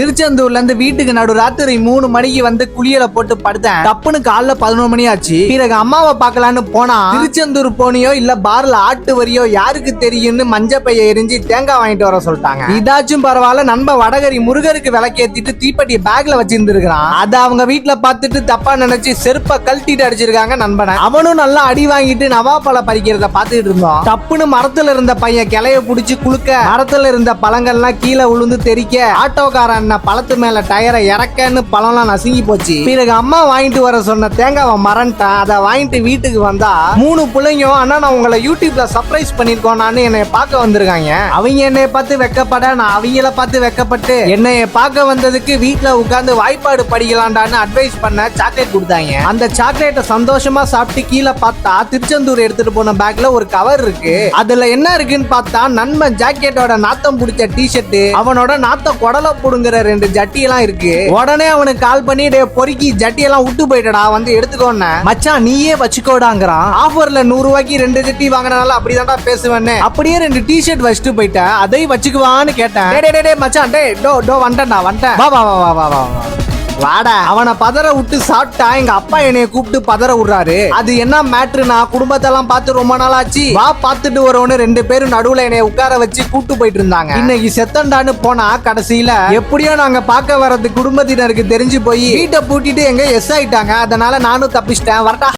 திருச்செந்தூர்ல இருந்து வீட்டுக்கு நடு ராத்திரி 3 மணிக்கு வந்து குளியல போட்டு படுத்தேன். தப்புன்னு காலைல 11 மணி ஆச்சு. பிறகு அம்மாவை பார்க்கலான்னு போனா திருச்செந்தூர் போனியோ இல்ல பார்ல ஆட்டு வரியோ யாருக்கு தெரியும்னு மஞ்ச பைய எரிஞ்சு தேங்காய் வாங்கிட்டு வர சொல்லிட்டாங்க. இதாச்சும் பரவாயில்ல, நண்பன் வடகரி முருகருக்கு விளக்கேத்திட்டு தீப்பெட்டி பேக்ல வச்சிருந்திருக்கான். அத அவங்க வீட்டுல பார்த்துட்டு தப்பா நினைச்சு செருப்ப கழட்டிட்டு அடிச்சிருக்காங்க நண்பனை. அவனும் நல்லா அடி வாங்கிட்டு நவாப்பழ பறிக்கிறத பாத்துட்டு இருந்தோம். தப்புன்னு மரத்துல இருந்த பையன் கிளைய புடிச்சு குளுக்க மரத்துல இருந்த பழங்கள்லாம் கீழே விழுந்து தெரிக்க ஆட்டோக்காரன் பழத்து மேல டயரை இறக்கன்னு பழம்லாம் நசுங்கி போச்சு. பிறகு அம்மா வாங்கிட்டு வர சொன்ன தேங்காவை மறந்துட்டான். அதை வாங்கிட்டு வீட்டுக்கு வந்தா 3 பிள்ளைங்க அண்ணா நான் உங்களை யூடியூப்ல சர்ப்ரைஸ் பண்ணிருக்கோம்னு என்னை பார்க்க வந்திருக்காங்க. அவங்க என்னைய பார்த்து வெக்கப்பட, நான் அவங்கள பார்த்து வெக்கப்பட்டு என்னைய பார்க்க வந்ததுக்கு வீட்டுல உட்கார்ந்து வாய்ப்பாடு படிக்கலாண்டான்னு அட்வைஸ் பண்ண சாக்லேட் கொடுத்தாங்க. அந்த சாக்லேட்டை சந்தோஷமா சாப்பிட்டு கீழே பார்த்தா திருச்செந்தூர் எடுத்துட்டு போன பேக்ல ஒரு கவர் இருக்கு. அதுல என்ன இருக்குன்னு பார்த்தா நண்பன் ஜாக்கெட்டோட நாத்தம் பிடிச்ச டிஷர்ட், அவனோட நாத்த குடல புடுங்குற 2 ஜட்டி எல்லாம் இருக்கு. உடனே அவனுக்கு கால் பண்ணி பொறுக்கி ஜட்டி எல்லாம் விட்டு போயிட்டடா வந்து எடுத்துக்கோன்னு. மச்சான் நீயே வச்சுக்கோடாங்கிறான். ஆஃபர்ல 100 ரூபாய்க்கு 2 ஜட்டி வாங்கினால அப்படிதான்டா பேசுவேன்னு அப்படியே 2 டிஷர்ட் வச்சுட்டு போயிட்டேன். அதை வச்சுக்குவான்னு கேட்டேன். மச்சான் வந்துட்டேன் வா வா வா வா வா வாடா. அவனை பதற விட்டு சாப்பிட்டா எங்க அப்பா என்னைய கூப்பிட்டு பதற விடுறாரு. அது என்ன மேட்ருனா குடும்பத்தெல்லாம் பார்த்து ரொம்ப நாள் ஆச்சு, வா பார்த்துட்டு வரவனு 2 பேரும் நடுவுல என்னைய உட்கார வச்சு கூப்பிட்டு போயிட்டு இருந்தாங்க. இன்னைக்கு செத்தண்டான்னு போனா கடைசியில எப்படியோ நாங்க பார்க்க வர்றது குடும்பத்தினருக்கு தெரிஞ்சு போய் வீட்டை பூட்டிட்டு எங்க எஸ் ஆயிட்டாங்க. அதனால நானும் தப்பிச்சிட்டேன். வரட்டா.